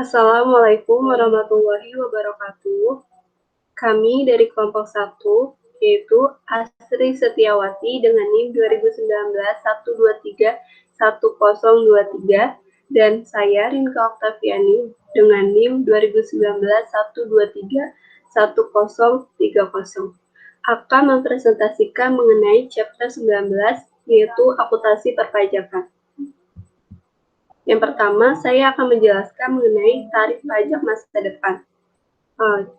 Assalamualaikum warahmatullahi wabarakatuh. Kami dari kelompok 1, yaitu Asri Setiawati dengan NIM 2019 123 1023 dan saya Rinka Oktaviani dengan NIM 2019 123 1030 akan mempresentasikan mengenai chapter 19 yaitu akuntansi perpajakan. Yang pertama, saya akan menjelaskan mengenai tarif pajak masa depan.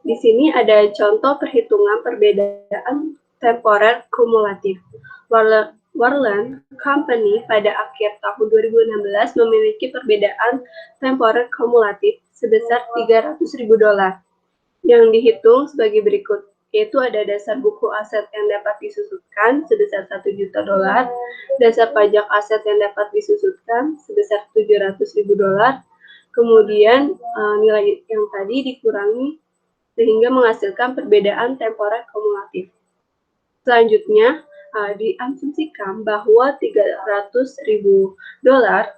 Di sini ada contoh perhitungan perbedaan temporer kumulatif. Warland Company pada akhir tahun 2016 memiliki perbedaan temporer kumulatif sebesar $300.000 yang dihitung sebagai berikut, yaitu ada dasar buku aset yang dapat disusutkan sebesar $1 juta, dasar pajak aset yang dapat disusutkan sebesar $700.000, kemudian nilai yang tadi dikurangi sehingga menghasilkan perbedaan temporer kumulatif. Selanjutnya, diasumsikan bahwa $300.000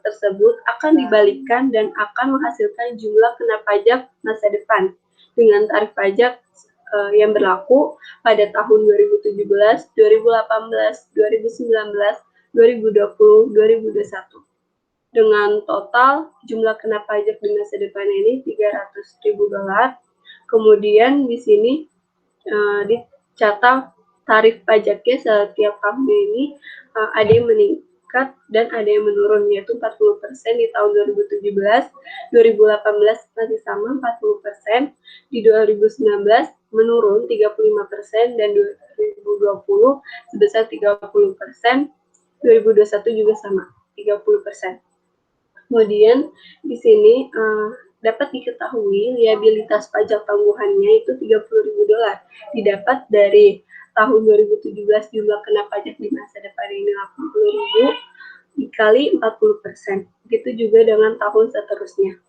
tersebut akan dibalikkan dan akan menghasilkan jumlah kena pajak masa depan dengan tarif pajak yang berlaku pada tahun 2017, 2018, 2019, 2020, 2021. Dengan total jumlah kena pajak di masa depan ini $300.000. Kemudian di sini dicatat tarif pajaknya setiap tahun ini ada yang meningkat dan ada yang menurun, yaitu 40% di tahun 2017, 2018 masih sama 40%, di 2019 menurun 35% dan 2020 sebesar 30%, 2021 juga sama 30%. Kemudian di sini dapat diketahui liabilitas pajak tangguhannya itu $30.000 didapat dari tahun 2017 jumlah kena pajak di masa depan ini 80.000 dikali 40%. Begitu juga dengan tahun seterusnya.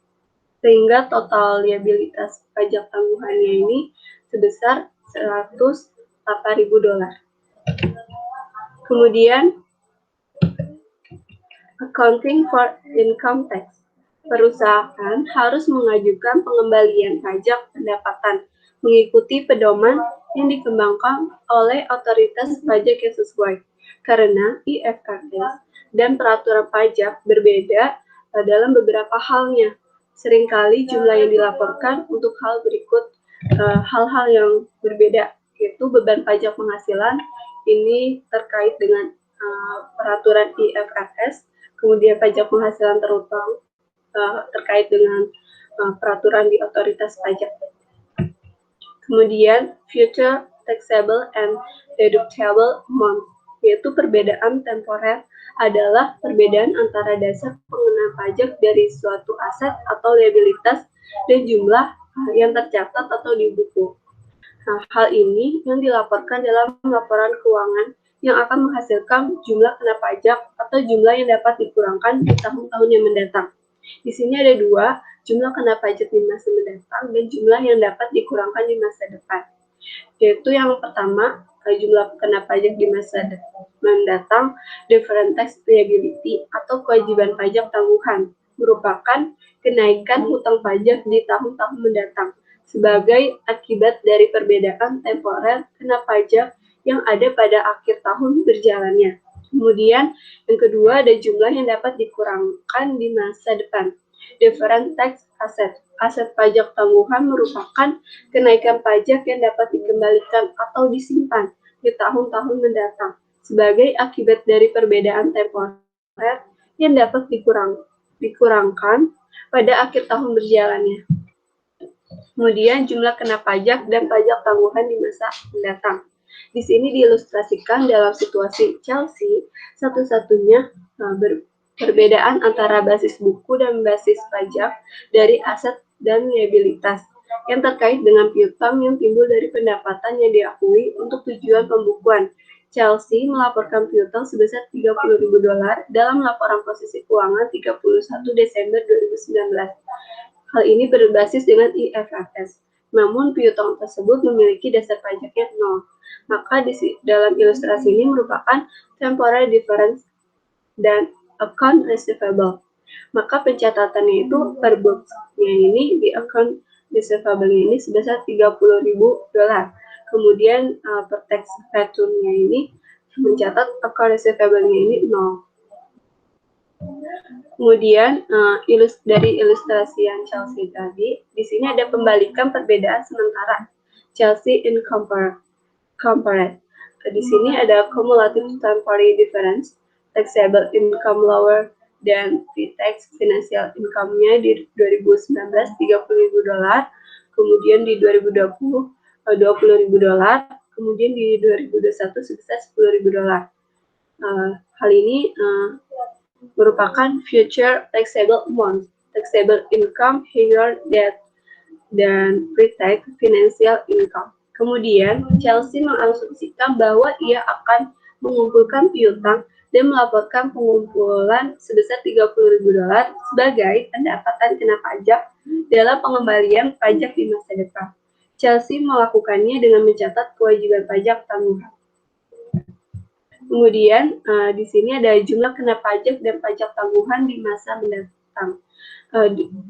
Sehingga total liabilitas pajak tangguhannya ini sebesar $108.000. Kemudian accounting for income tax. Perusahaan harus mengajukan pengembalian pajak pendapatan mengikuti pedoman yang dikembangkan oleh otoritas pajak yang sesuai. Karena IFRS dan peraturan pajak berbeda dalam beberapa halnya. Seringkali jumlah yang dilaporkan untuk hal berikut hal-hal yang berbeda, yaitu beban pajak penghasilan ini terkait dengan peraturan IFRS, kemudian pajak penghasilan terutang terkait dengan peraturan di otoritas pajak. Kemudian future taxable and deductible amount, yaitu perbedaan temporer adalah perbedaan antara dasar pengenaan pajak dari suatu aset atau liabilitas dan jumlah yang tercatat atau di buku. Nah, hal ini yang dilaporkan dalam laporan keuangan yang akan menghasilkan jumlah kena pajak atau jumlah yang dapat dikurangkan di tahun-tahun yang mendatang. Di sini ada dua, jumlah kena pajak di masa mendatang dan jumlah yang dapat dikurangkan di masa depan. Yaitu yang pertama, jumlah kena pajak di masa mendatang, deferred tax liability atau kewajiban pajak tangguhan, merupakan kenaikan hutang pajak di tahun-tahun mendatang sebagai akibat dari perbedaan temporer kena pajak yang ada pada akhir tahun berjalannya. Kemudian yang kedua ada jumlah yang dapat dikurangkan di masa depan. Deferred tax asset. Aset pajak tangguhan merupakan kenaikan pajak yang dapat dikembalikan atau disimpan di tahun-tahun mendatang sebagai akibat dari perbedaan temporer yang dapat dikurangkan pada akhir tahun berjalannya. Kemudian jumlah kena pajak dan pajak tangguhan di masa mendatang. Di sini diilustrasikan dalam situasi Chelsea, satu-satunya perbedaan antara basis buku dan basis pajak dari aset dan liabilitas yang terkait dengan piutang yang timbul dari pendapatan yang diakui untuk tujuan pembukuan. Chelsea melaporkan piutang sebesar $30.000 dalam laporan posisi keuangan 31 Desember 2019. Hal ini berbasis dengan IFRS. Namun piutang tersebut memiliki dasar pajaknya 0. Maka dalam ilustrasi ini merupakan temporal difference dan account receivable. Maka pencatatannya itu per box-nya ini di account receivable ini sebesar $30.000. Kemudian per tax return-nya ini mencatat account receivable-nya ini 0. Kemudian dari ilustrasi yang Chelsea tadi, di sini ada pembalikan perbedaan sementara Chelsea in compared. Di sini ada cumulative temporary difference, taxable income lower dan pre-tax financial income-nya di 2019 $30.000, kemudian di 2020 $20.000, kemudian di 2021 sebesar $10.000. Hal ini merupakan future taxable amount, taxable income higher dan pre-tax financial income. Kemudian, Chelsea mengasumsikan bahwa ia akan mengumpulkan piutang dan melaporkan pengumpulan sebesar $30.000 sebagai pendapatan kena pajak dalam pengembalian pajak di masa depan. Chelsea melakukannya dengan mencatat kewajiban pajak tanggungan. Kemudian di sini ada jumlah kena pajak dan pajak tanggungan di masa mendatang.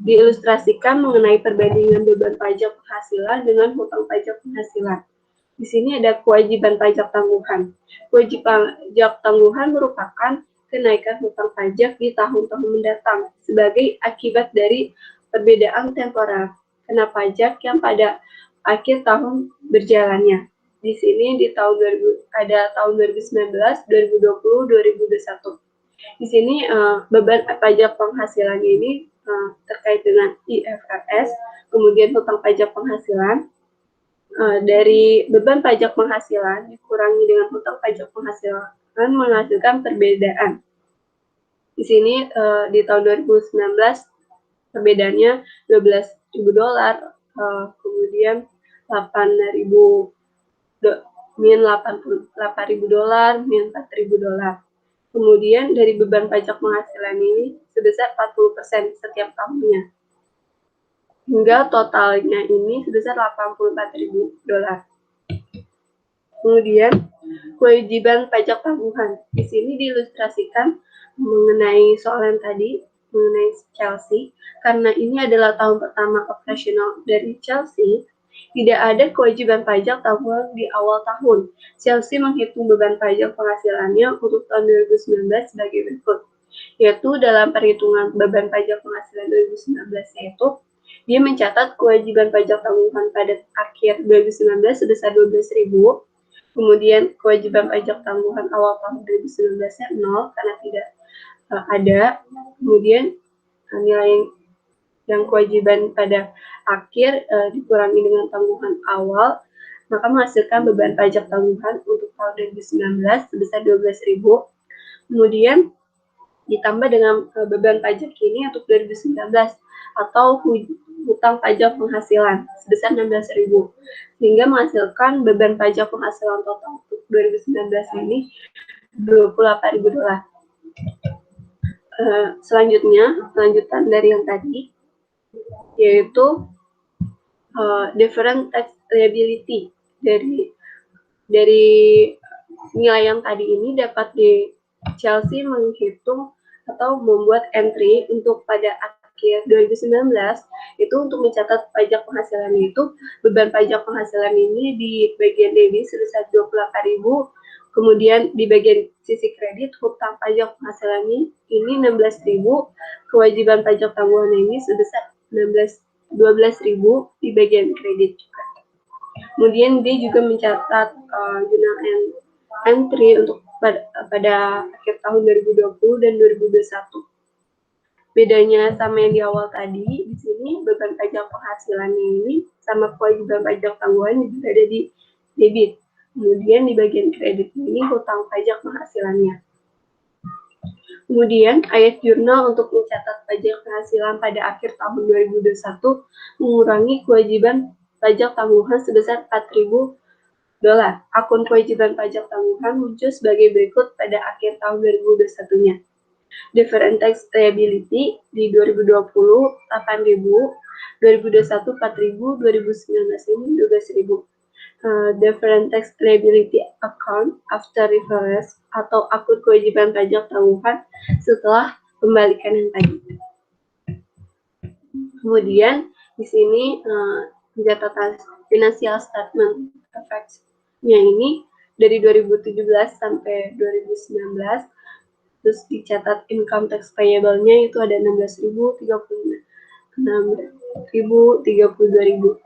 Diilustrasikan mengenai perbandingan beban pajak penghasilan dengan hutang pajak penghasilan. Di sini ada kewajiban pajak tanggungan. Kewajiban pajak tanggungan merupakan kenaikan hutang pajak di tahun-tahun mendatang sebagai akibat dari perbedaan temporer kena pajak yang pada akhir tahun berjalannya. Di sini di tahun 2000 ada tahun 2019, 2020, 2021. Di sini beban pajak penghasilan ini terkait dengan IFRS, kemudian hutang pajak penghasilan. Dari beban pajak penghasilan dikurangi dengan hutang pajak penghasilan menghasilkan perbedaan. Di sini di tahun 2019 perbedaannya $12.000, kemudian min $8.000, min $4.000. Kemudian dari beban pajak penghasilan ini sebesar 40% setiap tahunnya. Hingga totalnya ini sebesar $84.000. Kemudian kewajiban pajak tanggungan. Di sini diilustrasikan mengenai soal yang tadi, mengenai Chelsea. Karena ini adalah tahun pertama operasional dari Chelsea, tidak ada kewajiban pajak tanggungan di awal tahun. Chelsea menghitung beban pajak penghasilannya untuk tahun 2019 sebagai berikut, yaitu dalam perhitungan beban pajak penghasilan 2019 yaitu dia mencatat kewajiban pajak tanggungan pada akhir 2019 sebesar $12.000. Kemudian kewajiban pajak tanggungan awal tahun 2019-nya 0 karena tidak ada. Kemudian nilai yang kewajiban pada akhir dikurangi dengan tanggungan awal, maka menghasilkan beban pajak tanggungan untuk tahun 2019 sebesar $12.000. Kemudian ditambah dengan beban pajak ini untuk 2019 atau hutang pajak penghasilan sebesar $16.000, sehingga menghasilkan beban pajak penghasilan total untuk 2019 ini $28.000. Selanjutnya, lanjutan dari yang tadi, yaitu different tax liability. Dari nilai yang tadi ini dapat di Chelsea menghitung atau membuat entry untuk pada akhir 2019 itu untuk mencatat pajak penghasilan itu beban pajak penghasilan ini di bagian debit sebesar $28.000, kemudian di bagian sisi kredit hutang pajak penghasilannya ini $16.000, kewajiban pajak tanggungan ini sebesar $12.000 di bagian kredit juga. Kemudian dia juga mencatat journal entry untuk pada akhir tahun 2020 dan 2021. Bedanya sama yang di awal tadi, di sini beban pajak penghasilannya ini sama kewajiban pajak tanggungan juga ada di debit. Kemudian di bagian kredit ini hutang pajak penghasilannya. Kemudian ayat jurnal untuk mencatat pajak penghasilan pada akhir tahun 2021 mengurangi kewajiban pajak tanggungan sebesar $4.000. Akun kewajiban pajak tanggungan muncul sebagai berikut pada akhir tahun 2021-nya. Different tax liability di 2020 $8.000, 2021 $4.000, 2019 ini $12.000. Different tax liability account after reference atau akun kewajiban pajak tanggungan setelah kembalikan yang tadi. Kemudian di sini pencatatan financial statement effects-nya ini dari 2017 sampai 2019, terus dicatat income tax payable-nya itu ada 16.000, 36.000, 32.000.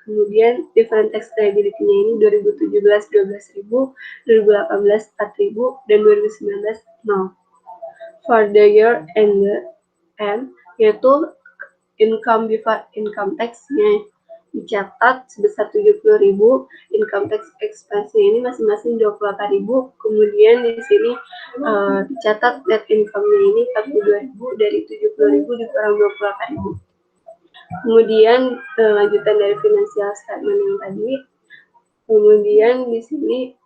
Kemudian different tax liability-nya ini 2017 12.000, 2018 4.000, dan 2019 0. For the year end, yaitu income before income tax-nya dicatat sebesar 70.000, income tax expense-nya ini masing-masing 28.000, kemudian di sini dicatat net income-nya ini 42.000, dari 70.000 dikurang 28.000. Kemudian lanjutan dari financial statement yang tadi, kemudian di sini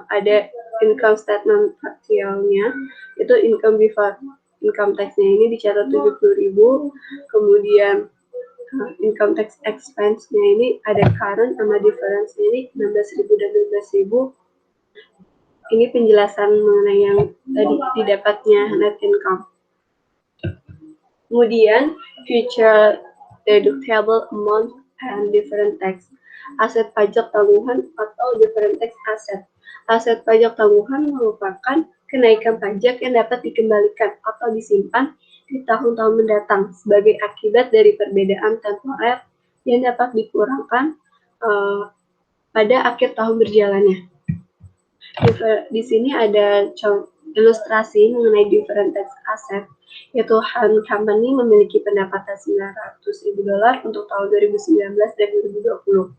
ada income statement faktualnya, itu income before income tax-nya ini dicatat 70.000, kemudian income tax expense-nya ini ada current sama difference-nya ini 16.000 dan 12.000. Ini penjelasan mengenai yang tadi didapatnya net income. Kemudian future deductible amount and different tax. Aset pajak tanggungan atau different tax asset. Aset pajak tanggungan merupakan kenaikan pajak yang dapat dikembalikan atau disimpan di tahun-tahun mendatang sebagai akibat dari perbedaan temporer yang dapat dikurangkan pada akhir tahun berjalannya. Di sini ada ilustrasi mengenai different tax asset, yaitu Han Company memiliki pendapatan $900.000 untuk tahun 2019 dan 2020.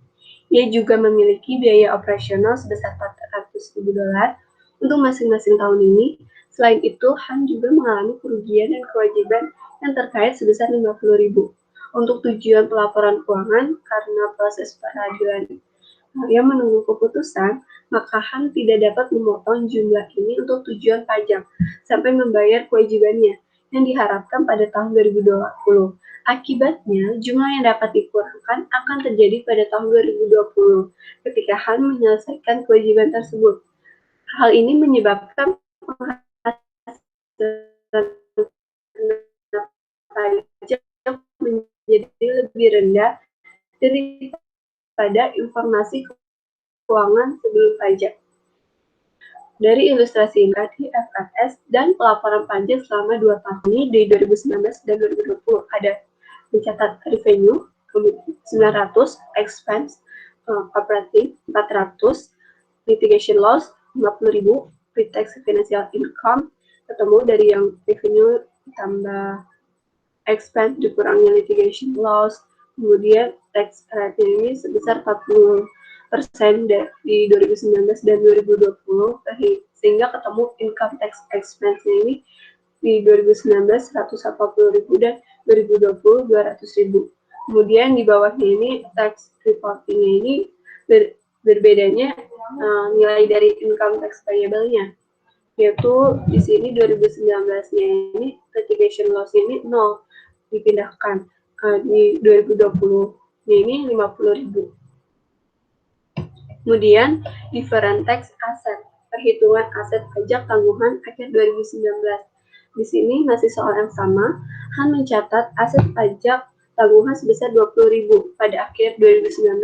Ia juga memiliki biaya operasional sebesar $400.000 untuk masing-masing tahun ini. Selain itu, Han juga mengalami kerugian dan kewajiban yang terkait sebesar $50.000 untuk tujuan pelaporan keuangan karena proses peradilan yang menunggu keputusan, maka Han tidak dapat memotong jumlah ini untuk tujuan pajak sampai membayar kewajibannya yang diharapkan pada tahun 2020. Akibatnya, jumlah yang dapat dikurangkan akan terjadi pada tahun 2020 ketika Han menyelesaikan kewajiban tersebut. Hal ini menyebabkan pajak menjadi lebih rendah daripada informasi keuangan sebelum pajak. Dari ilustrasi ini, IFRS dan pelaporan pajak selama 2 tahun ini di 2019 dan 2020 ada mencatat revenue 900, expense operating 400, litigation loss 50.000, pre-tax financial income ketemu dari yang revenue tambah expense dikurangi litigation loss, kemudian tax rate ini sebesar 40% di 2019 dan 2020, sehingga ketemu income tax expense ini di 2019 140.000 dan 2020 200.000. Kemudian di bawahnya ini tax reporting-nya ini berbedanya nilai dari income tax payable-nya, yaitu di sini 2019-nya ini litigation loss-nya ini 0 dipindahkan, di 2020-nya ini 50.000. Kemudian different tax asset, perhitungan aset pajak tanggungan akhir 2019. Di sini masih soal yang sama, Han mencatat aset pajak tanggungan sebesar 20.000 pada akhir 2019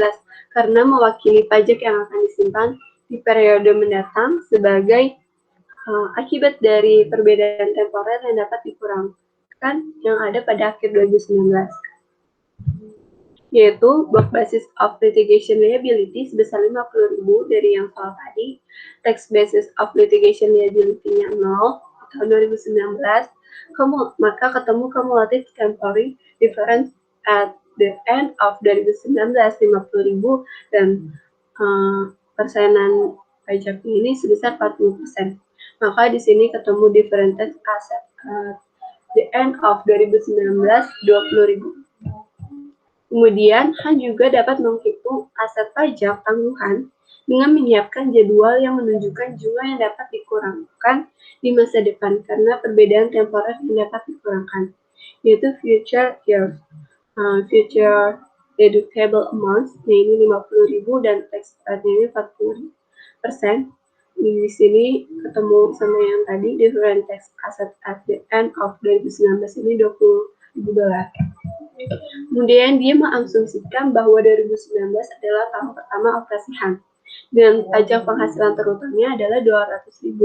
karena mewakili pajak yang akan disimpan di periode mendatang sebagai akibat dari perbedaan temporer yang dapat dikurangkan yang ada pada akhir 2019. Yaitu book basis of litigation liability sebesar 50.000 dari yang soal tadi, tax basis of litigation liability-nya 0 tahun 2019, maka ketemu cumulative temporary difference at the end of 2019 50.000 dan persenan pajak ini sebesar 40%. Maka di sini ketemu different tax asset at the end of 2019 20.000. Kemudian, Han juga dapat menghitung aset pajak tanggungan dengan menyiapkan jadwal yang menunjukkan jumlah yang dapat dikurangkan di masa depan karena perbedaan temporer yang dapat dikurangkan, yaitu future years. Future deductible amounts, ini 50.000 dan tax rate-nya 40%. Di sini ketemu sama yang tadi, different tax asset at the end of 2019 ini $20.000. Kemudian dia mengasumsikan bahwa 2019 adalah tahun pertama operasi HAM dengan pajak penghasilan terutangnya adalah 200.000.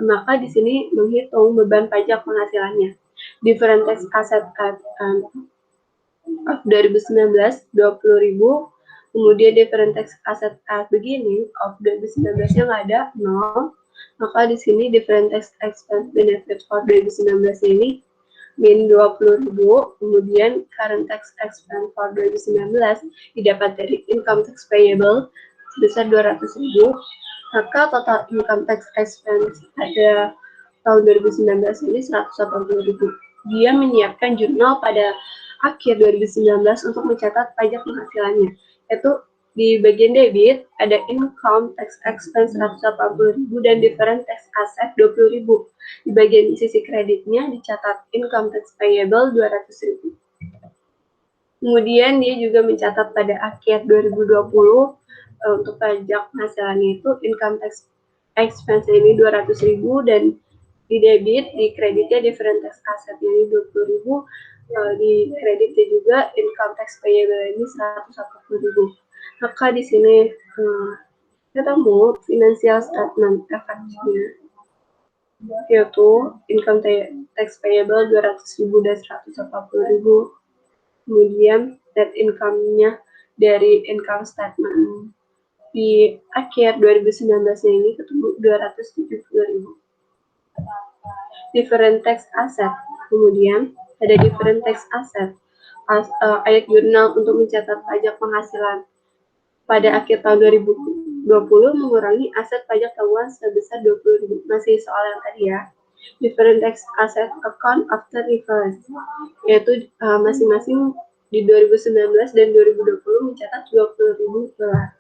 Maka di sini menghitung beban pajak penghasilannya. Different tax asset at of 2019 20.000. Kemudian different tax asset at beginning of 2019 yang ada 0. Maka di sini different tax expense benefit for 2019 ini min 20.000. Kemudian current tax expense for 2019 didapat dari income tax payable sebesar 200.000. Maka total income tax expense pada tahun 2019 ini 180.000. Dia menyiapkan jurnal pada akhir 2019 untuk mencatat pajak penghasilannya. Yaitu di bagian debit ada income tax expense 180.000 dan different tax asset 20.000. Di bagian sisi kreditnya dicatat income tax payable 200.000. Kemudian dia juga mencatat pada akhir 2020 untuk pajak penghasilannya itu income tax expense ini 200.000 dan di debit, di kreditnya different tax asset ini 20.000, di kreditnya juga income tax payable ini 140.000. Maka di sini ketemu financial statement efeknya, yaitu income tax payable 200.000 dan 140.000. Kemudian net income-nya dari income statement di akhir 2019 ini ketemu 270.000. Different tax asset. Kemudian ada different tax asset. Ayat jurnal untuk mencatat pajak penghasilan pada akhir tahun 2020 mengurangi aset pajak tahunan sebesar 20.000. Masih soal yang tadi ya. Different tax asset account after reverse, yaitu masing-masing di 2019 dan 2020 mencatat 20.000 dolar.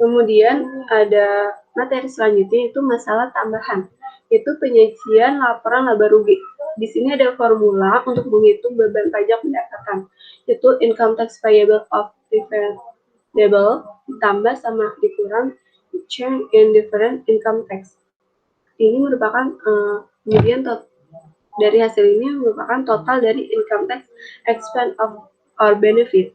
Kemudian ada materi selanjutnya itu masalah tambahan, yaitu penyajian laporan laba rugi. Di sini ada formula untuk menghitung beban pajak pendapatan, yaitu income tax payable of refundable ditambah sama dikurang change in different income tax. Ini merupakan kemudian dari hasil ini merupakan total dari income tax expense of or benefit.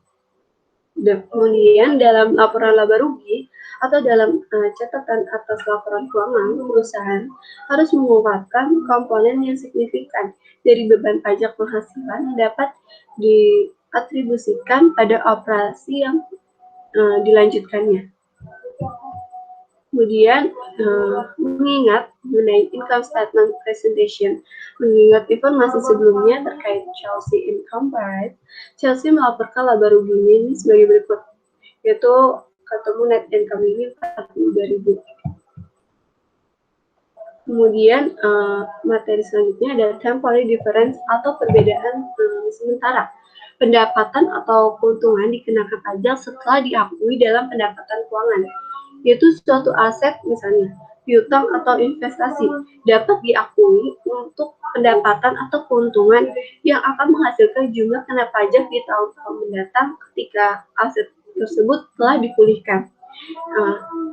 Kemudian dalam laporan laba rugi atau dalam catatan atas laporan keuangan perusahaan harus mengungkapkan komponen yang signifikan dari beban pajak penghasilan yang dapat diatribusikan pada operasi yang dilanjutkannya. Kemudian mengingat mengenai income statement presentation, mengingat informasi sebelumnya terkait Chelsea Incorporated, Chelsea melaporkan laba ruginya ini sebagai berikut, yaitu ketemu net income ini 42.000. Kemudian materi selanjutnya ada temporary difference atau perbedaan sementara. Pendapatan atau keuntungan dikenakan pajak setelah diakui dalam pendapatan keuangan, yaitu suatu aset misalnya piutang atau investasi dapat diakui untuk pendapatan atau keuntungan yang akan menghasilkan jumlah kena pajak di tahun-tahun mendatang ketika aset tersebut telah dipulihkan.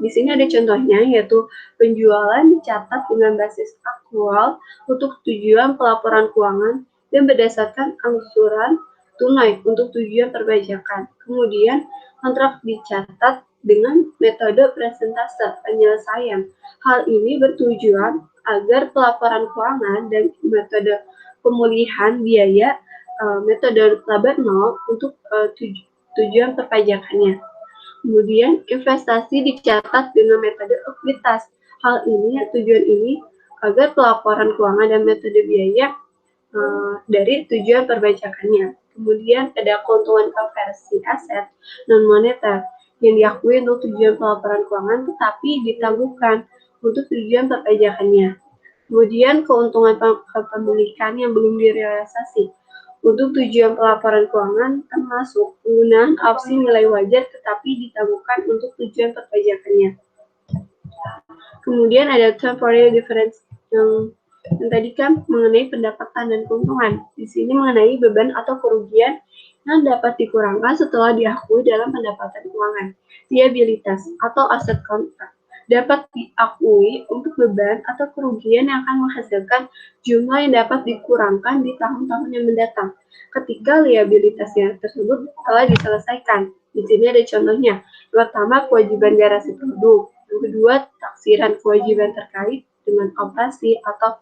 Di sini ada contohnya, yaitu penjualan dicatat dengan basis aktual untuk tujuan pelaporan keuangan dan berdasarkan angsuran tunai untuk tujuan perpajakan. Kemudian kontrak dicatat dengan metode presentase penyelesaian. Hal ini bertujuan agar pelaporan keuangan dan metode pemulihan biaya metode laba nol untuk tujuan perpajakannya. Kemudian investasi dicatat dengan metode ekuitas. Hal ini, tujuan ini agar pelaporan keuangan dan metode biaya dari tujuan perpajakannya. Kemudian ada keuntungan konversi aset non moneter yang diakui untuk tujuan pelaporan keuangan tetapi ditangguhkan untuk tujuan perpajakannya. Kemudian keuntungan kepemilikan yang belum direalisasi untuk tujuan pelaporan keuangan termasuk penggunaan opsi nilai wajar tetapi ditangguhkan untuk tujuan perpajakannya. Kemudian ada temporary difference yang tadi kan mengenai pendapatan dan keuntungan. Di sini mengenai beban atau kerugian yang dapat dikurangkan setelah diakui dalam pendapatan keuangan. Liabilitas atau aset kontrak. dapat diakui untuk beban atau kerugian yang akan menghasilkan jumlah yang dapat dikurangkan di tahun-tahun yang mendatang ketika liabilitasnya tersebut telah diselesaikan. Di sini ada contohnya. Yang pertama, kewajiban garasi produk. Yang kedua, taksiran kewajiban terkait dengan operasi atau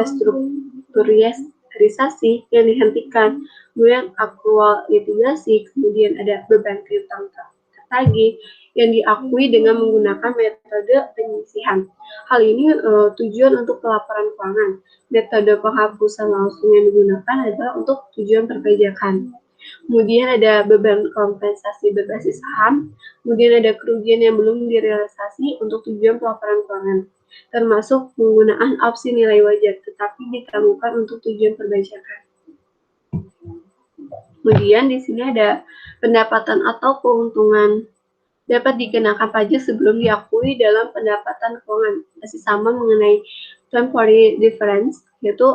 restrukturisasi yang dihentikan. Kemudian akrual litigasi, kemudian ada beban piutang tertagih yang diakui dengan menggunakan metode penyisihan. Hal ini tujuan untuk pelaporan keuangan. Metode penghapusan langsung yang digunakan adalah untuk tujuan perpajakan. Kemudian ada beban kompensasi berbasis saham, kemudian ada kerugian yang belum direalisasi untuk tujuan pelaporan keuangan, termasuk penggunaan opsi nilai wajar tetapi ditemukan untuk tujuan perpajakan. Kemudian di sini ada pendapatan atau keuntungan dapat dikenakan pajak sebelum diakui dalam pendapatan keuangan. Masih sama mengenai temporary difference, yaitu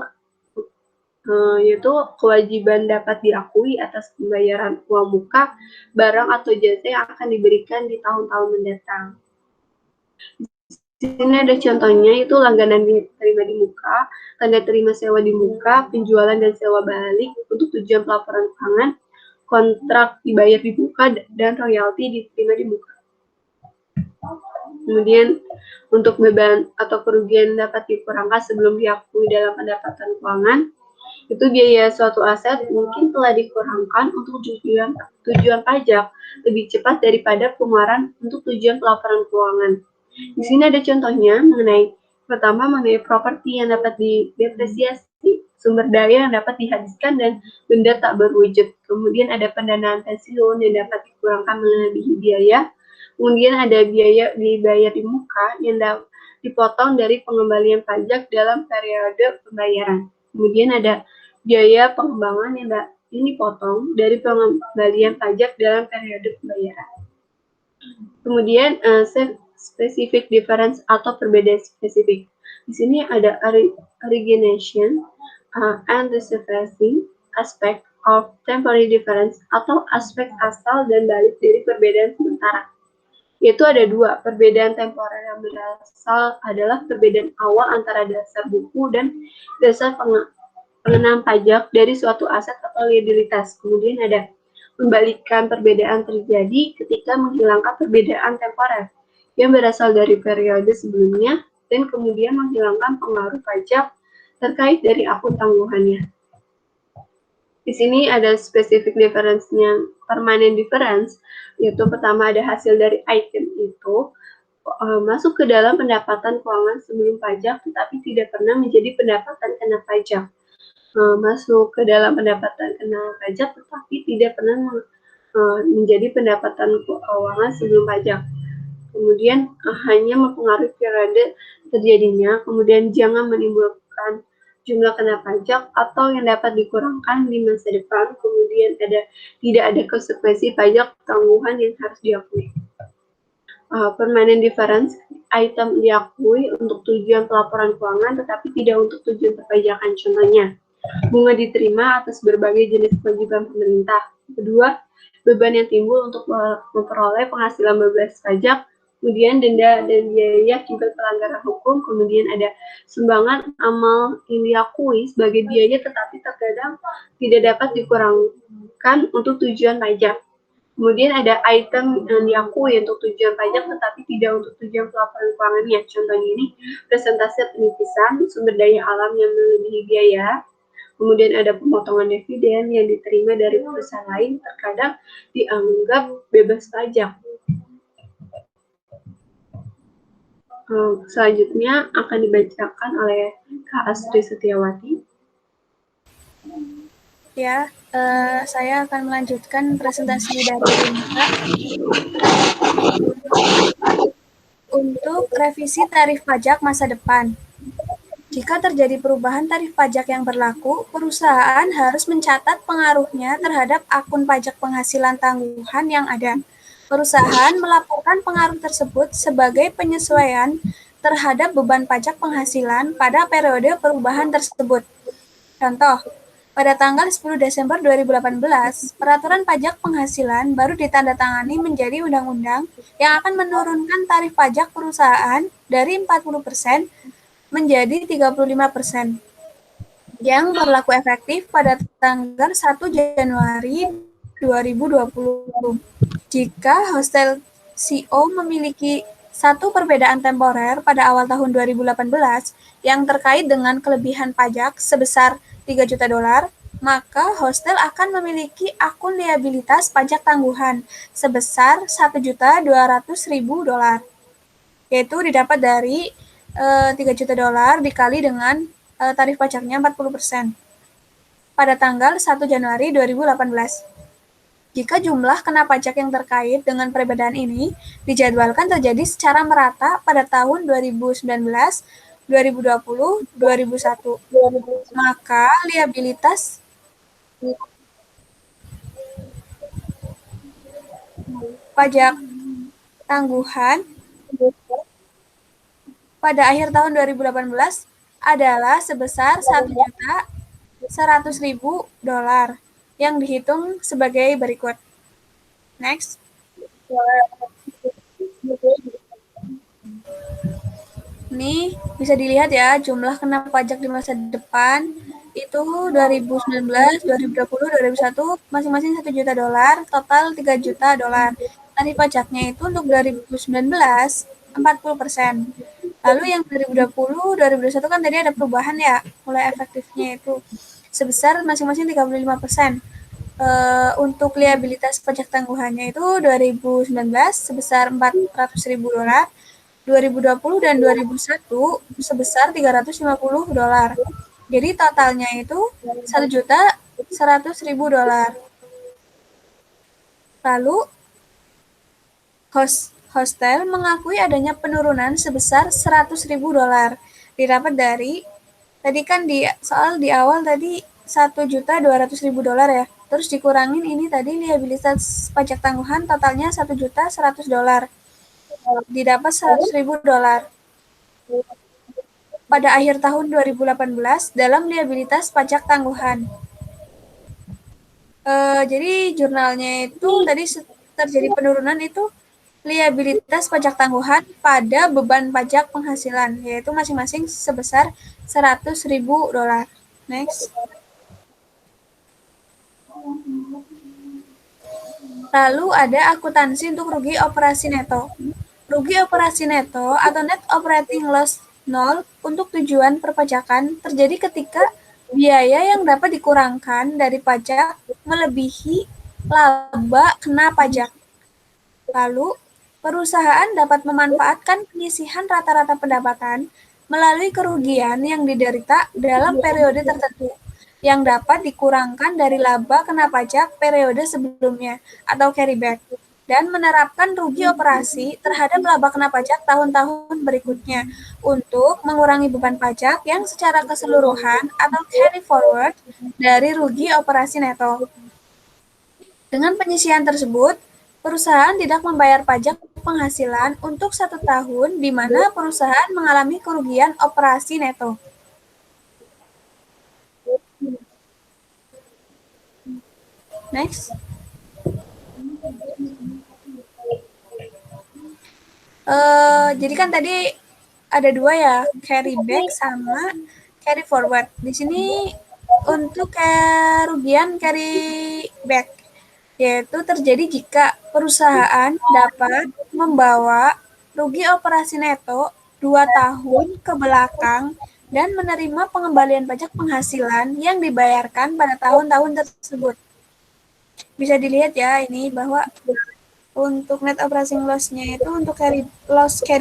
kewajiban dapat diakui atas pembayaran uang muka, barang atau jasa yang akan diberikan di tahun-tahun mendatang. Di sini ada contohnya, itu langganan diterima di muka, tanda terima sewa di muka, penjualan dan sewa balik untuk tujuan pelaporan keuangan, kontrak dibayar di muka, dan royalti diterima di muka. Kemudian untuk beban atau kerugian dapat dikurangkan sebelum diakui dalam pendapatan keuangan, itu biaya suatu aset mungkin telah dikurangkan untuk tujuan pajak lebih cepat daripada pengeluaran untuk tujuan pelaporan keuangan. Di sini ada contohnya pertama mengenai properti yang dapat didepresiasi, sumber daya yang dapat dihabiskan, dan benda tak berwujud. Kemudian ada pendanaan pensiun yang dapat dikurangkan melebihi biaya. Kemudian ada biaya dibayar di muka yang dipotong dari pengembalian pajak dalam periode pembayaran. Kemudian ada biaya pengembangan yang dipotong dari pengembalian pajak dalam periode pembayaran. Kemudian specific difference atau perbedaan spesifik. Di sini ada origination and receiving aspect of temporary difference atau aspek asal dan balik dari perbedaan sementara. Yaitu ada dua, perbedaan temporer yang berasal adalah perbedaan awal antara dasar buku dan dasar pengenaan pajak dari suatu aset atau liabilitas. Kemudian ada membalikan perbedaan terjadi ketika menghilangkan perbedaan temporer yang berasal dari periode sebelumnya dan kemudian menghilangkan pengaruh pajak terkait dari akun tanggungannya. Di sini ada specific difference-nya, permanent difference, yaitu pertama ada hasil dari item itu masuk ke dalam pendapatan keuangan sebelum pajak tetapi tidak pernah menjadi pendapatan kena pajak. Masuk ke dalam pendapatan kena pajak tetapi tidak pernah menjadi pendapatan keuangan sebelum pajak. Kemudian hanya mempengaruhi periode terjadinya, kemudian jangan menimbulkan jumlah kena pajak atau yang dapat dikurangkan di masa depan, kemudian tidak ada konsekuensi pajak tanggungan yang harus diakui. Permanent difference, item diakui untuk tujuan pelaporan keuangan tetapi tidak untuk tujuan perpajakan. Contohnya, bunga diterima atas berbagai jenis kewajiban pemerintah. Kedua, beban yang timbul untuk memperoleh penghasilan bebas pajak. Kemudian denda dan biaya akibat pelanggaran hukum. Kemudian ada sumbangan amal yang diakui sebagai biaya tetapi terkadang tidak dapat dikurangkan untuk tujuan pajak. Kemudian ada item yang diakui untuk tujuan pajak tetapi tidak untuk tujuan pelaporan keuangannya. Contohnya ini presentasi penitisan, sumber daya alam yang melebihi biaya. Kemudian ada pemotongan dividen yang diterima dari perusahaan lain terkadang dianggap bebas pajak. Selanjutnya akan dibacakan oleh Kak Astri Setiawati. Ya, saya akan melanjutkan presentasi dari Rinka untuk revisi tarif pajak masa depan. Jika terjadi perubahan tarif pajak yang berlaku, perusahaan harus mencatat pengaruhnya terhadap akun pajak penghasilan tangguhan yang ada. Perusahaan melaporkan pengaruh tersebut sebagai penyesuaian terhadap beban pajak penghasilan pada periode perubahan tersebut. Contoh, Pada tanggal 10 Desember 2018, Peraturan Pajak Penghasilan baru ditandatangani menjadi undang-undang yang akan menurunkan tarif pajak perusahaan dari 40% menjadi 35%, yang berlaku efektif pada tanggal 1 Januari 2020. Jika hostel CO memiliki satu perbedaan temporer pada awal tahun 2018 yang terkait dengan kelebihan pajak sebesar $3 juta, maka hostel akan memiliki akun liabilitas pajak tangguhan sebesar $1.200.000, yaitu didapat dari $3 juta dikali dengan tarif pajaknya 40% pada tanggal 1 Januari 2018. Jika jumlah kena pajak yang terkait dengan perbedaan ini dijadwalkan terjadi secara merata pada tahun 2019, 2020, 2001, maka liabilitas pajak tangguhan pada akhir tahun 2018 adalah sebesar $1.100.000 yang dihitung sebagai berikut. Next. Ini bisa dilihat ya, jumlah kena pajak di masa depan itu 2019, 2020, 2001 masing-masing $1 juta, total $3 juta. Tarif pajaknya itu untuk 2019 40%. Lalu yang 2020, 2021 kan tadi ada perubahan ya, mulai efektifnya itu sebesar masing-masing 35%. Untuk liabilitas pajak tangguhannya itu 2019 sebesar $400.000, 2020 dan 2001 sebesar $350. Jadi totalnya itu $1.100.000. Lalu hostel mengakui adanya penurunan sebesar $100.000 didapat dari tadi kan di awal tadi $1.200.000 ya. Terus dikurangin ini tadi liabilitas pajak tangguhan totalnya $1.100.000. Didapat $100.000 pada akhir tahun 2018 dalam liabilitas pajak tangguhan. Jadi jurnalnya itu tadi terjadi penurunan itu liabilitas pajak tangguhan pada beban pajak penghasilan, yaitu masing-masing sebesar $100.000. Next. Lalu ada akuntansi untuk rugi operasi neto. Rugi operasi neto atau net operating loss nol untuk tujuan perpajakan terjadi ketika biaya yang dapat dikurangkan dari pajak melebihi laba kena pajak. Lalu, perusahaan dapat memanfaatkan penyisihan rata-rata pendapatan melalui kerugian yang diderita dalam periode tertentu yang dapat dikurangkan dari laba kena pajak periode sebelumnya atau carryback, dan menerapkan rugi operasi terhadap laba kena pajak tahun-tahun berikutnya untuk mengurangi beban pajak yang secara keseluruhan atau carry forward dari rugi operasi neto. Dengan penyisihan tersebut, perusahaan tidak membayar pajak penghasilan untuk 1 tahun di mana perusahaan mengalami kerugian operasi neto. Next. Jadi kan tadi ada dua ya, carry back sama carry forward. Di sini untuk kerugian carry back, yaitu terjadi jika perusahaan dapat membawa rugi operasi neto 2 tahun ke belakang dan menerima pengembalian pajak penghasilan yang dibayarkan pada tahun-tahun tersebut. Bisa dilihat ya ini bahwa untuk net operating loss-nya itu untuk carry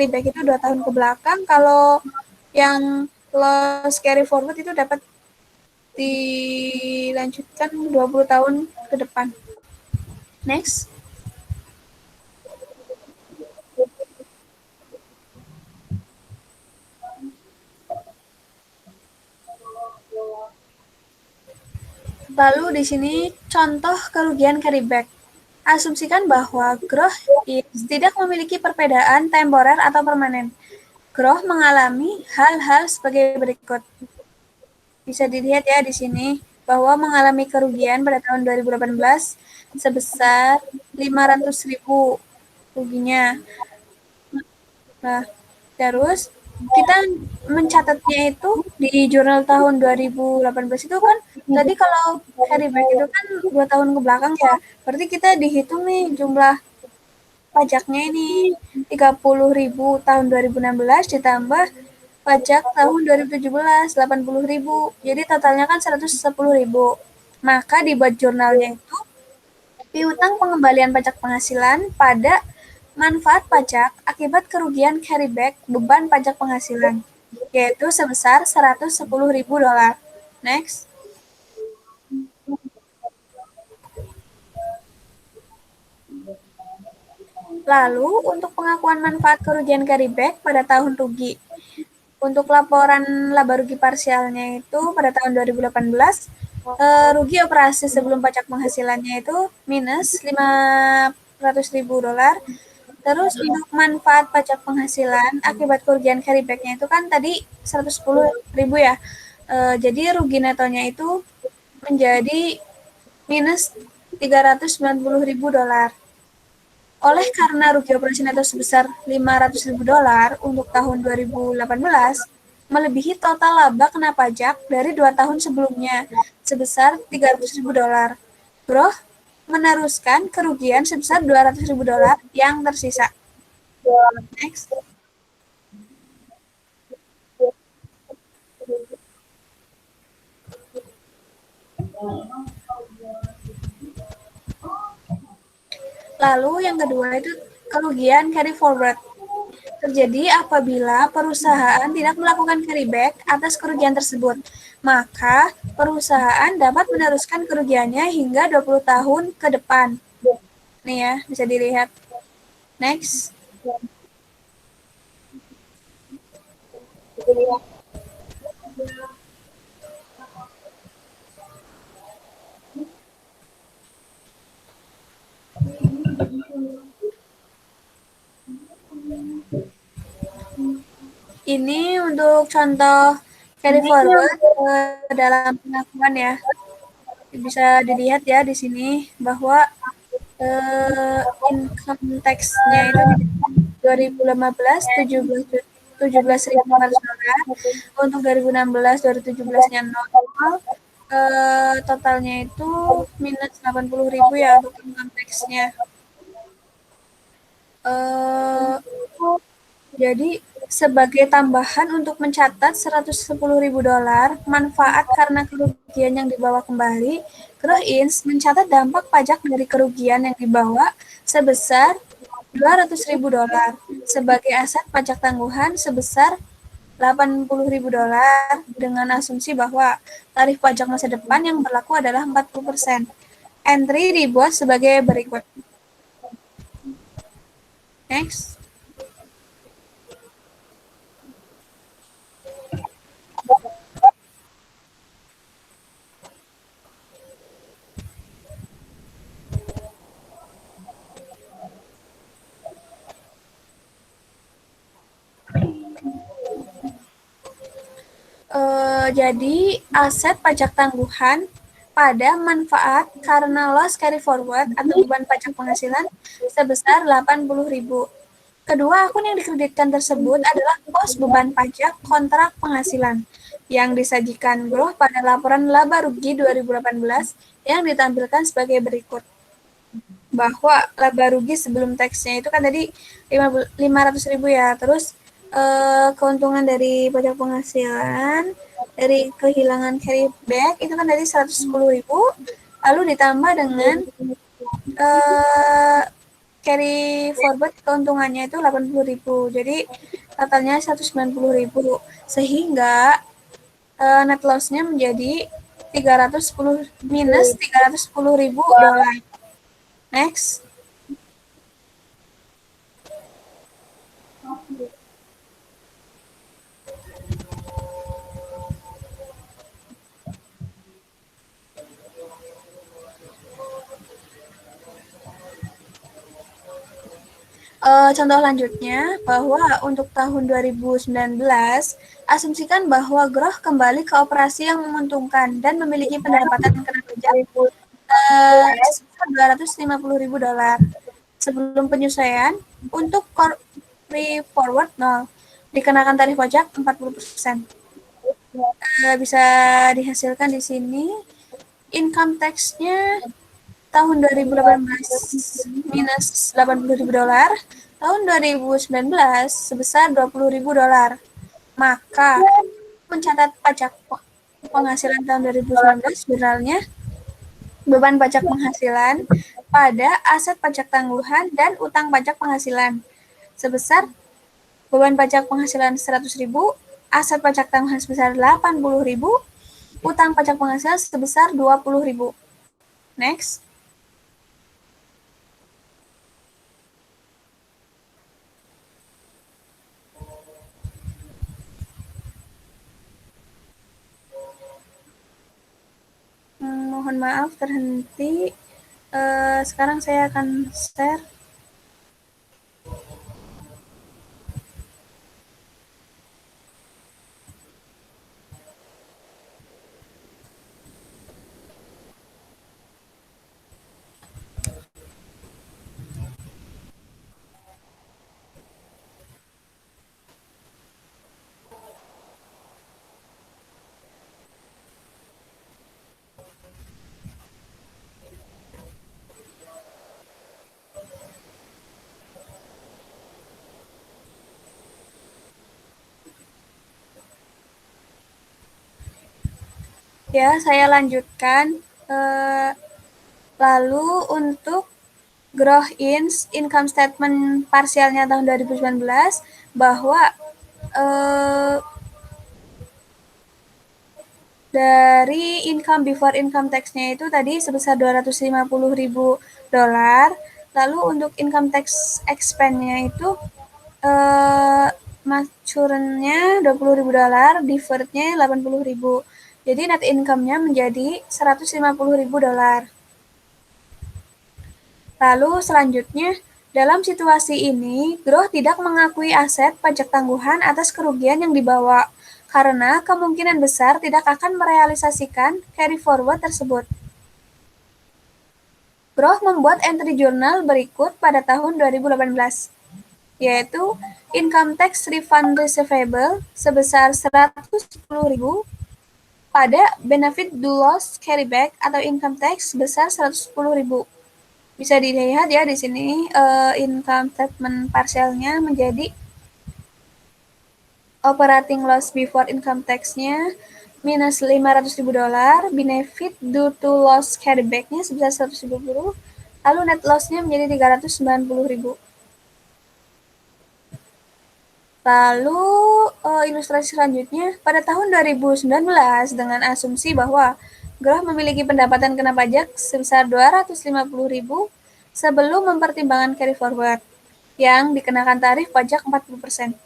back itu 2 tahun ke belakang, kalau yang loss carry forward itu dapat dilanjutkan 20 tahun ke depan. Next. Lalu di sini contoh kerugian carryback. Asumsikan bahwa growth tidak memiliki perbedaan temporer atau permanen. Growth mengalami hal-hal sebagai berikut. Bisa dilihat ya di sini. bahwa mengalami kerugian pada tahun 2018 sebesar 500.000 ruginya. Nah, terus kita mencatatnya itu di jurnal tahun 2018 itu kan tadi kalau carryback itu kan 2 tahun ke belakang ya. Berarti kita dihitung nih jumlah pajaknya ini 30.000 tahun 2016 ditambah pajak tahun 2017 80.000. Jadi totalnya kan 110.000. Maka dibuat jurnalnya itu piutang pengembalian pajak penghasilan pada manfaat pajak akibat kerugian carryback beban pajak penghasilan, yaitu sebesar 110.000 dolar. Next. Lalu, untuk pengakuan manfaat kerugian carryback pada tahun rugi. Untuk laporan laba rugi parsialnya itu pada tahun 2018, rugi operasi sebelum pajak penghasilannya itu minus 500.000 dolar. Terus untuk manfaat pajak penghasilan akibat kerugian carryback-nya itu kan tadi 110.000 ya. Jadi rugi netonya itu menjadi minus 390.000 dolar. Oleh karena rugi operasi neto sebesar 500.000 dolar untuk tahun 2018, melebihi total laba kena pajak dari 2 tahun sebelumnya sebesar 300.000 dolar. Bro, meneruskan kerugian sebesar 200.000 dolar yang tersisa. Next. Lalu yang kedua itu kerugian carry forward. Terjadi apabila perusahaan tidak melakukan carryback atas kerugian tersebut, maka perusahaan dapat meneruskan kerugiannya hingga 20 tahun ke depan. Nih ya, bisa dilihat. Next. Ini untuk contoh carry forward dalam pengakuan ya. Bisa dilihat ya di sini bahwa income tax-nya itu di 2015 17.500 dolar, untuk 2016 2017-nya 0, totalnya itu minus 80.000 ya untuk income tax-nya. Jadi sebagai tambahan untuk mencatat 110.000 dolar manfaat karena kerugian yang dibawa kembali, Kroins mencatat dampak pajak dari kerugian yang dibawa sebesar 200.000 dolar sebagai aset pajak tangguhan sebesar 80.000 dolar dengan asumsi bahwa tarif pajak masa depan yang berlaku adalah 40%. Entry dibuat sebagai berikut. Next. Jadi aset pajak tangguhan pada manfaat karena loss carry forward atau beban pajak penghasilan sebesar 80.000. Kedua akun yang dikreditkan tersebut adalah pos beban pajak kontrak penghasilan yang disajikan Groh pada laporan laba rugi 2018 yang ditampilkan sebagai berikut. Bahwa laba rugi sebelum taksnya itu kan tadi 500.000 ya. Terus keuntungan dari pajak penghasilan dari kehilangan carryback itu kan dari 110.000, lalu ditambah dengan carry forward keuntungannya itu 80.000. Jadi totalnya 190.000 sehingga net loss-nya menjadi 310 minus 310.000 dolar. Next. Contoh lanjutnya, bahwa untuk tahun 2019, asumsikan bahwa Groh kembali ke operasi yang menguntungkan dan memiliki pendapatan kena pajak sebesar $250.000. Sebelum penyesuaian, untuk carry forward 0, dikenakan tarif pajak 40%. Bisa dihasilkan di sini. Income tax-nya tahun 2018 minus $80.000, tahun 2019 sebesar $20.000. Maka mencatat pajak penghasilan tahun 2019 jurnalnya beban pajak penghasilan pada aset pajak tangguhan dan utang pajak penghasilan sebesar beban pajak penghasilan 100.000, aset pajak tangguhan sebesar 80.000, utang pajak penghasilan sebesar 20.000. Next. Mohon maaf terhenti. Sekarang saya akan share. Ya, saya lanjutkan. Lalu untuk gross income statement parsialnya tahun 2019 bahwa dari income before income tax-nya itu tadi sebesar $250.000. Lalu untuk income tax expense-nya itu maturnya $20.000, deferred-nya $80.000. Jadi net income-nya menjadi $150.000. Lalu selanjutnya, dalam situasi ini, Groh tidak mengakui aset pajak tangguhan atas kerugian yang dibawa, karena kemungkinan besar tidak akan merealisasikan carry forward tersebut. Groh membuat entry jurnal berikut pada tahun 2018, yaitu income tax refund receivable sebesar $110.000 pada benefit do loss carryback atau income tax sebesar $110.000. Bisa dilihat ya di sini income statement parsialnya menjadi operating loss before income tax-nya minus $500.000, benefit due to loss carryback-nya sebesar $120.000, lalu net loss-nya menjadi $390.000. Lalu ilustrasi selanjutnya, pada tahun 2019 dengan asumsi bahwa Groh memiliki pendapatan kena pajak sebesar $250.000 sebelum mempertimbangkan carry forward yang dikenakan tarif pajak 40%.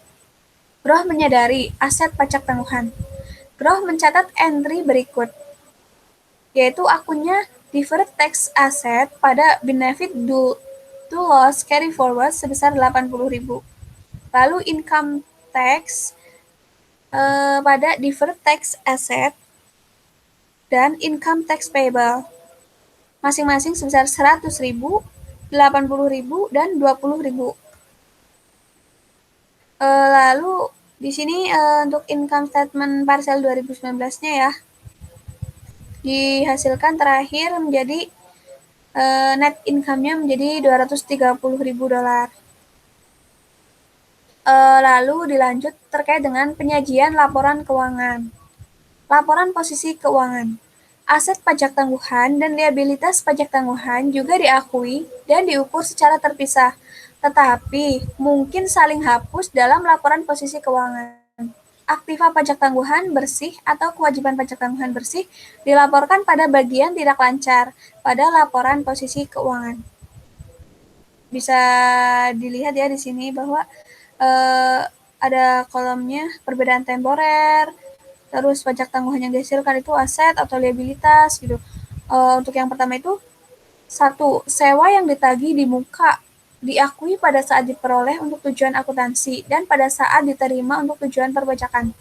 Groh menyadari aset pajak tangguhan. Groh mencatat entry berikut, yaitu akunnya deferred tax asset pada benefit due to loss carry forward sebesar $80.000. Lalu income tax pada deferred tax asset dan income tax payable masing-masing sebesar $100.000, $80.000, dan $20.000. Lalu di sini untuk income statement parsial 2019-nya ya dihasilkan terakhir menjadi net income-nya menjadi $230.000. Lalu dilanjut terkait dengan penyajian laporan keuangan. Laporan posisi keuangan. Aset pajak tangguhan dan liabilitas pajak tangguhan juga diakui dan diukur secara terpisah, tetapi mungkin saling hapus dalam laporan posisi keuangan. Aktiva pajak tangguhan bersih atau kewajiban pajak tangguhan bersih dilaporkan pada bagian tidak lancar pada laporan posisi keuangan. Bisa dilihat ya di sini bahwa ada kolomnya perbedaan temporer, terus pajak tangguhan yang dihasilkan itu aset atau liabilitas gitu. Untuk yang pertama itu 1, sewa yang ditagih di muka diakui pada saat diperoleh untuk tujuan akuntansi dan pada saat diterima untuk tujuan perpajakan.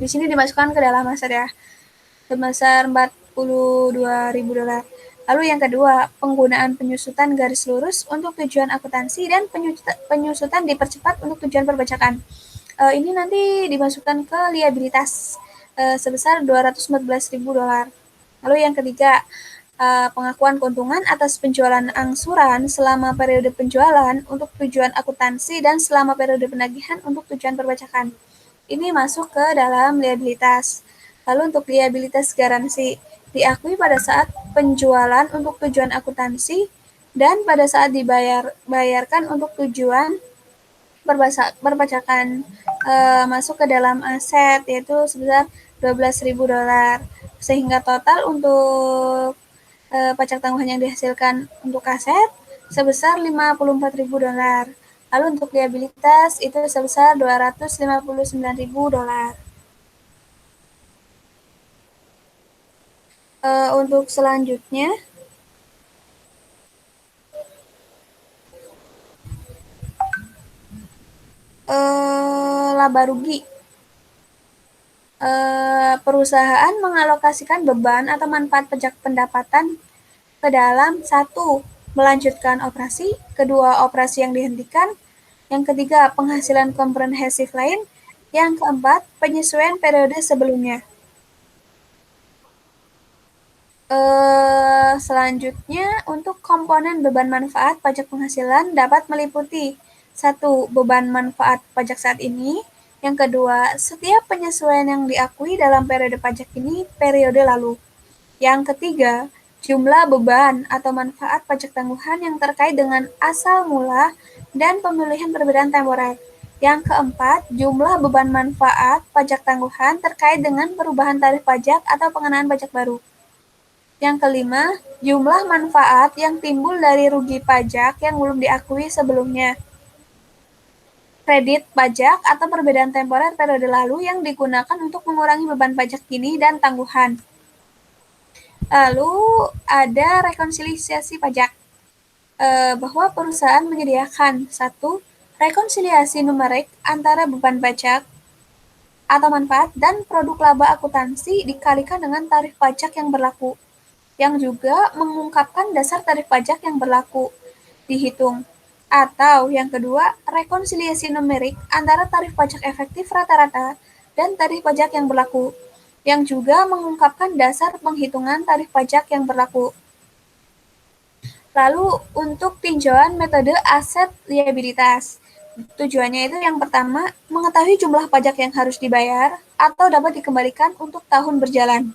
Di sini dimasukkan ke dalam aset ya, sebesar $42.000. Lalu yang kedua, penggunaan penyusutan garis lurus untuk tujuan akuntansi dan penyusutan dipercepat untuk tujuan perpajakan. Ini nanti dimasukkan ke liabilitas sebesar $214.000. Lalu yang ketiga, pengakuan keuntungan atas penjualan angsuran selama periode penjualan untuk tujuan akuntansi dan selama periode penagihan untuk tujuan perpajakan. Ini masuk ke dalam liabilitas. Lalu untuk liabilitas garansi, diakui pada saat penjualan untuk tujuan akuntansi dan pada saat dibayarkan untuk tujuan perpajakan, masuk ke dalam aset yaitu sebesar $12.000, sehingga total untuk pajak tangguhan yang dihasilkan untuk aset sebesar $54.000. Lalu untuk liabilitas itu sebesar $259.000. Untuk selanjutnya, laba rugi. Perusahaan mengalokasikan beban atau manfaat pajak pendapatan ke dalam satu, melanjutkan operasi, kedua, operasi yang dihentikan, yang ketiga, penghasilan komprehensif lain, yang keempat, penyesuaian periode sebelumnya. Selanjutnya, untuk komponen beban manfaat pajak penghasilan dapat meliputi 1. Beban manfaat pajak saat ini. Yang kedua, setiap penyesuaian yang diakui dalam periode pajak ini periode lalu. Yang ketiga, jumlah beban atau manfaat pajak tangguhan yang terkait dengan asal mula dan pemilihan perbedaan temporer. Yang keempat, jumlah beban manfaat pajak tangguhan terkait dengan perubahan tarif pajak atau pengenaan pajak baru. Yang kelima, jumlah manfaat yang timbul dari rugi pajak yang belum diakui sebelumnya. Kredit pajak atau perbedaan temporer periode lalu yang digunakan untuk mengurangi beban pajak kini dan tangguhan. Lalu ada rekonsiliasi pajak, bahwa perusahaan menyediakan 1. Rekonsiliasi numerik antara beban pajak atau manfaat dan produk laba akuntansi dikalikan dengan tarif pajak yang berlaku, yang juga mengungkapkan dasar tarif pajak yang berlaku dihitung. Atau yang kedua, rekonsiliasi numerik antara tarif pajak efektif rata-rata dan tarif pajak yang berlaku, yang juga mengungkapkan dasar penghitungan tarif pajak yang berlaku. Lalu untuk tinjauan metode aset liabilitas, tujuannya itu yang pertama, mengetahui jumlah pajak yang harus dibayar atau dapat dikembalikan untuk tahun berjalan.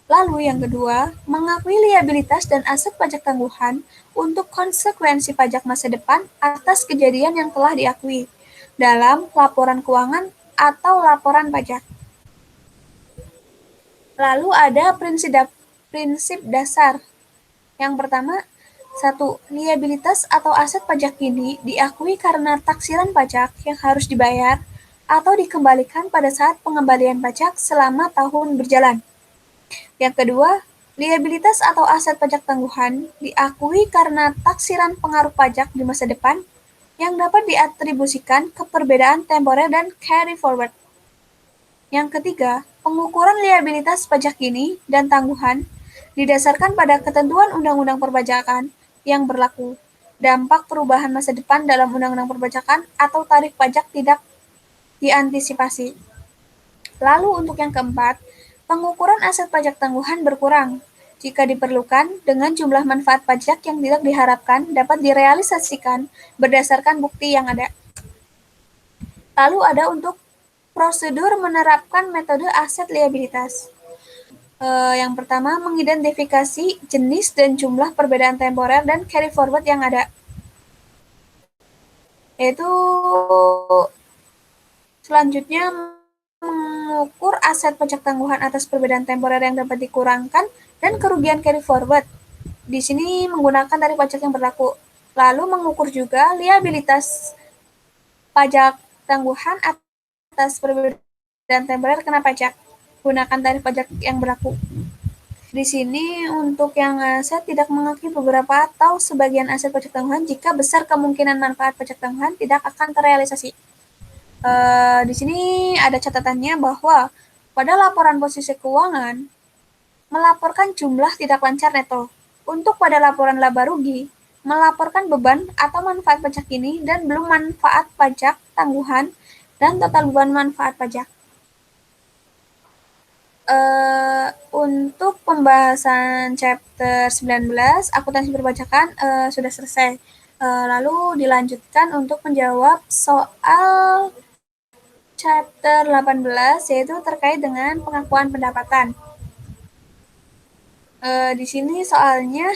Lalu yang kedua, mengakui liabilitas dan aset pajak tangguhan untuk konsekuensi pajak masa depan atas kejadian yang telah diakui dalam laporan keuangan atau laporan pajak. Lalu ada prinsip dasar. Yang pertama, 1. Liabilitas atau aset pajak ini diakui karena taksiran pajak yang harus dibayar atau dikembalikan pada saat pengembalian pajak selama tahun berjalan. Yang kedua, liabilitas atau aset pajak tangguhan diakui karena taksiran pengaruh pajak di masa depan yang dapat diatribusikan ke perbedaan temporer dan carry forward. Yang ketiga, pengukuran liabilitas pajak ini dan tangguhan didasarkan pada ketentuan Undang-Undang Perpajakan yang berlaku. Dampak perubahan masa depan dalam Undang-Undang Perpajakan atau tarif pajak tidak diantisipasi. Lalu untuk yang keempat, pengukuran aset pajak tangguhan berkurang jika diperlukan dengan jumlah manfaat pajak yang tidak diharapkan dapat direalisasikan berdasarkan bukti yang ada. Lalu ada untuk prosedur menerapkan metode aset liabilitas. Yang pertama, mengidentifikasi jenis dan jumlah perbedaan temporer dan carry forward yang ada. Yaitu selanjutnya mengukur aset pajak tangguhan atas perbedaan temporer yang dapat dikurangkan dan kerugian carry forward. Di sini menggunakan tarif pajak yang berlaku. Lalu mengukur juga liabilitas pajak tangguhan atas perbedaan temporer kena pajak. Gunakan tarif pajak yang berlaku. Di sini untuk yang aset tidak mengakui beberapa atau sebagian aset pajak tangguhan jika besar kemungkinan manfaat pajak tangguhan tidak akan terrealisasi. Di sini ada catatannya bahwa pada laporan posisi keuangan melaporkan jumlah tidak lancar neto. Untuk pada laporan laba rugi, melaporkan beban atau manfaat pajak ini dan belum manfaat pajak tangguhan dan total beban manfaat pajak. Untuk pembahasan chapter 19 akuntansi perpajakan sudah selesai. Lalu dilanjutkan untuk menjawab soal chapter 18 yaitu terkait dengan pengakuan pendapatan. Di sini soalnya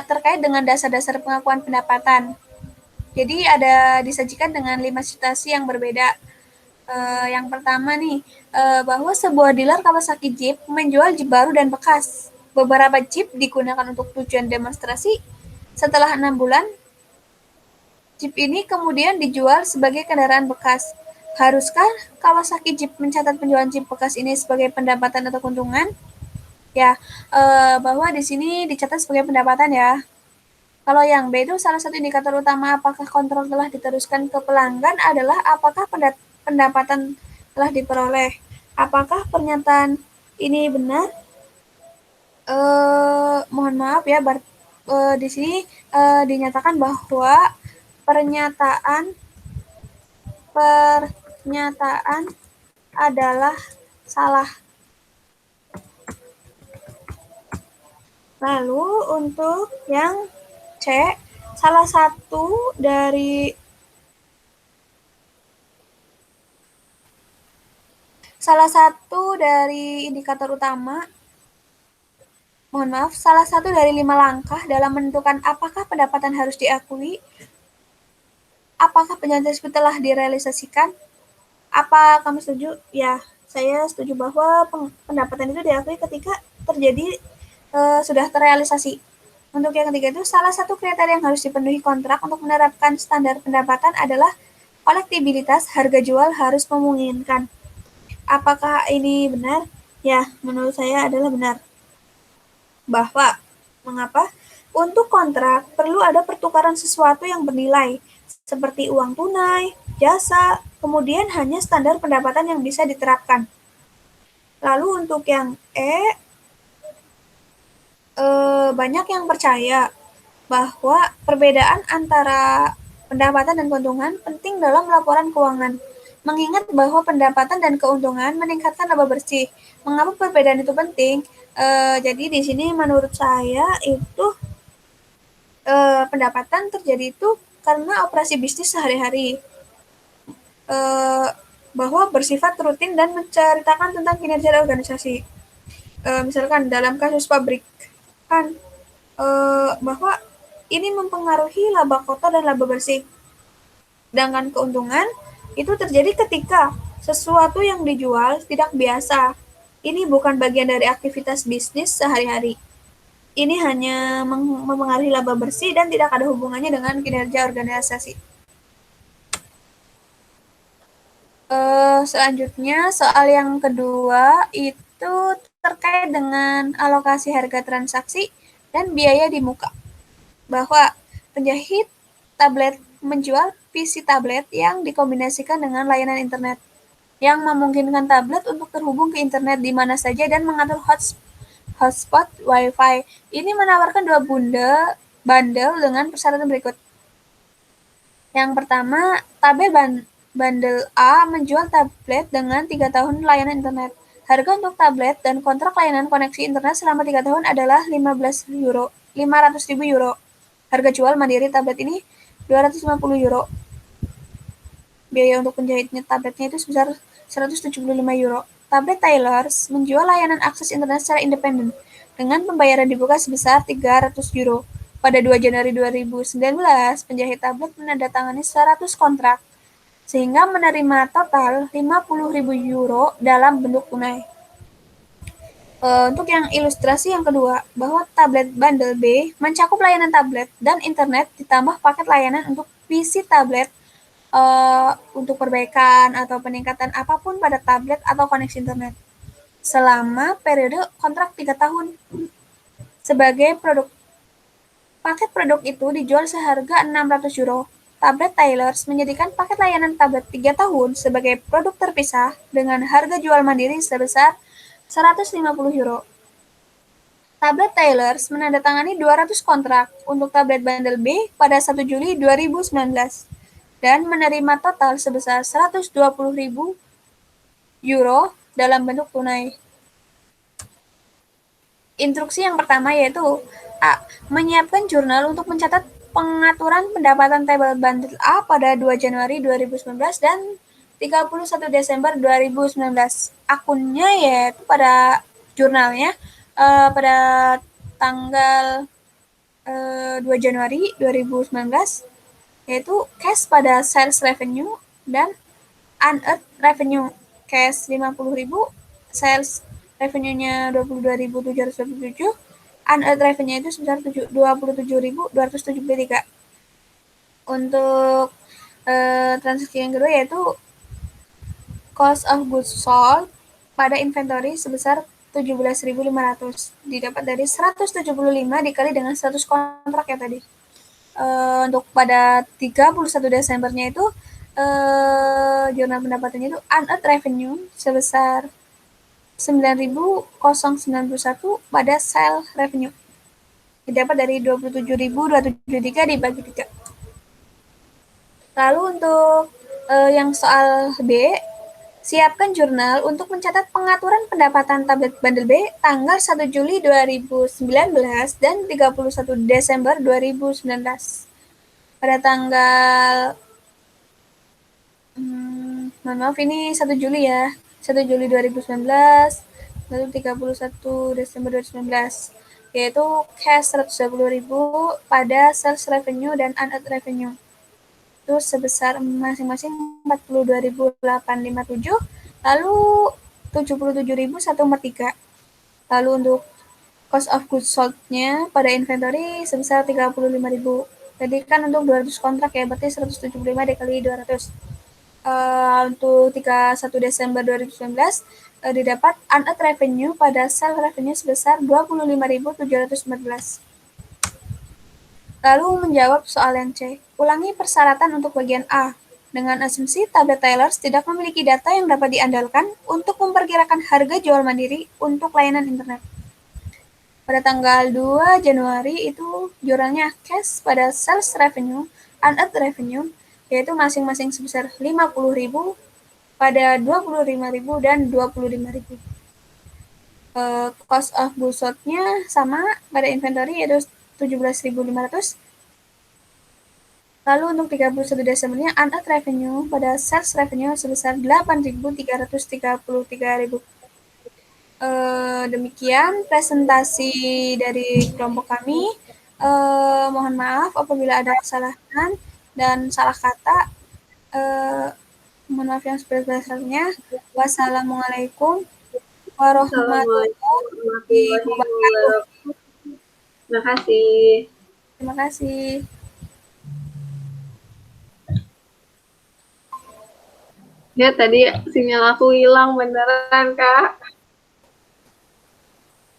terkait dengan dasar-dasar pengakuan pendapatan. Jadi ada disajikan dengan 5 situasi yang berbeda. Yang pertama nih, bahwa sebuah dealer Kawasaki Jeep menjual Jeep baru dan bekas. Beberapa Jeep digunakan untuk tujuan demonstrasi. Setelah 6 bulan, Jeep ini kemudian dijual sebagai kendaraan bekas. Haruskah Kawasaki Jeep mencatat penjualan Jeep bekas ini sebagai pendapatan atau keuntungan? Ya, bahwa di sini dicatat sebagai pendapatan ya. Kalau yang B itu salah satu indikator utama apakah kontrol telah diteruskan ke pelanggan adalah apakah pendapatan telah diperoleh. Apakah pernyataan ini benar? Mohon maaf ya, di sini dinyatakan bahwa pernyataan adalah salah. Lalu untuk yang C, salah satu dari indikator utama, salah satu dari 5 langkah dalam menentukan apakah pendapatan harus diakui, apakah penjualan tersebut telah direalisasikan. Apa kamu setuju? Ya, saya setuju bahwa pendapatan itu diakui ketika terjadi sudah terrealisasi. Untuk yang ketiga itu, salah satu kriteria yang harus dipenuhi kontrak untuk menerapkan standar pendapatan adalah kolektibilitas, harga jual harus memungkinkan. Apakah ini benar? Ya, menurut saya adalah benar. Bahwa, mengapa? Untuk kontrak, perlu ada pertukaran sesuatu yang bernilai, seperti uang tunai, jasa, kemudian hanya standar pendapatan yang bisa diterapkan. Lalu untuk yang E, banyak yang percaya bahwa perbedaan antara pendapatan dan keuntungan penting dalam laporan keuangan. Mengingat bahwa pendapatan dan keuntungan meningkatkan laba bersih. Mengapa perbedaan itu penting? Jadi di sini menurut saya itu pendapatan terjadi itu karena operasi bisnis sehari-hari. Bahwa bersifat rutin dan menceritakan tentang kinerja organisasi. Misalkan dalam kasus pabrik kan bahwa ini mempengaruhi laba kotor dan laba bersih. Sedangkan keuntungan itu terjadi ketika sesuatu yang dijual tidak biasa. Ini bukan bagian dari aktivitas bisnis sehari-hari. Ini hanya mempengaruhi laba bersih dan tidak ada hubungannya dengan kinerja organisasi. Selanjutnya, soal yang kedua itu terkait dengan alokasi harga transaksi dan biaya di muka. Bahwa penjahit tablet menjual PC tablet yang dikombinasikan dengan layanan internet, yang memungkinkan tablet untuk terhubung ke internet di mana saja dan mengatur hotspot Wi-Fi. Ini menawarkan 2 bundle dengan persyaratan berikut. Yang pertama, bundle A menjual tablet dengan 3 tahun layanan internet. Harga untuk tablet dan kontrak layanan koneksi internet selama 3 tahun adalah 500.000 euro. Harga jual mandiri tablet ini 250 euro. Biaya untuk penjahitnya tabletnya itu sebesar 175 euro. Tablet Tailors menjual layanan akses internet secara independen dengan pembayaran dibuka sebesar 300 euro. Pada 2 Januari 2019, penjahit tablet menandatangani 100 kontrak sehingga menerima total 50.000 euro dalam bentuk tunai. Untuk yang ilustrasi yang kedua, bahwa tablet bundle B mencakup layanan tablet dan internet ditambah paket layanan untuk PC tablet untuk perbaikan atau peningkatan apapun pada tablet atau koneksi internet. selama periode kontrak 3 tahun. Sebagai paket produk itu dijual seharga 600 euro. Tablet Tailors menyediakan paket layanan tablet 3 tahun sebagai produk terpisah dengan harga jual mandiri sebesar 150 euro. Tablet Tailors menandatangani 200 kontrak untuk tablet bundle B pada 1 Juli 2019 dan menerima total sebesar 120.000 euro dalam bentuk tunai. Instruksi yang pertama yaitu A. Menyiapkan jurnal untuk mencatat pengaturan pendapatan tabel bundle A pada 2 Januari 2019 dan 31 Desember 2019. Akunnya yaitu pada jurnalnya pada tanggal 2 Januari 2019 yaitu cash pada sales revenue dan unearned revenue. Cash 50.000, sales revenue-nya 22.727, unearned revenue itu sebesar 27.273. Untuk transaksi yang kedua yaitu cost of goods sold pada inventory sebesar 17.500 didapat dari 175 dikali dengan 100 kontrak ya tadi. Untuk pada 31 Desembernya itu jurnal pendapatannya itu unearned revenue sebesar 9.091 pada sale revenue didapat dari 27.273 dibagi 3. Lalu untuk yang soal B, siapkan jurnal untuk mencatat pengaturan pendapatan tablet bundle B tanggal 1 Juli 2019 dan 31 Desember 2019. Pada tanggal mohon maaf ini 1 Juli ya. 1 Juli 2019 lalu 31 Desember 2019 yaitu cash 120.000 pada sales revenue dan unearned revenue itu sebesar masing-masing 42.857 lalu 77.000 1/3. Lalu untuk cost of goods sold-nya pada inventory sebesar 35.000. Jadi kan untuk 200 kontrak ya, berarti 175 dikali 200. Untuk 31 Desember 2019 didapat unearned revenue pada sales revenue sebesar 25.714. Lalu menjawab soal yang C. Ulangi persyaratan untuk bagian A. Dengan asumsi tablet Tailors tidak memiliki data yang dapat diandalkan untuk memperkirakan harga jual mandiri untuk layanan internet. Pada tanggal 2 Januari itu jurnalnya cash pada sales revenue, unearned revenue, yaitu masing-masing sebesar 50.000 pada 25.000 dan 25.000. Cost of goods sold-nya sama pada inventory yaitu 17.500. Lalu untuk 31 Desembernya unearned revenue pada sales revenue sebesar 8.333.000. Demikian presentasi dari kelompok kami. Mohon maaf apabila ada kesalahan dan salah kata. Mohon maaf yang sebesar-besarnya. Wassalamualaikum warahmatullahi wabarakatuh. Terima kasih. Terima kasih. Ya tadi sinyal aku hilang beneran Kak.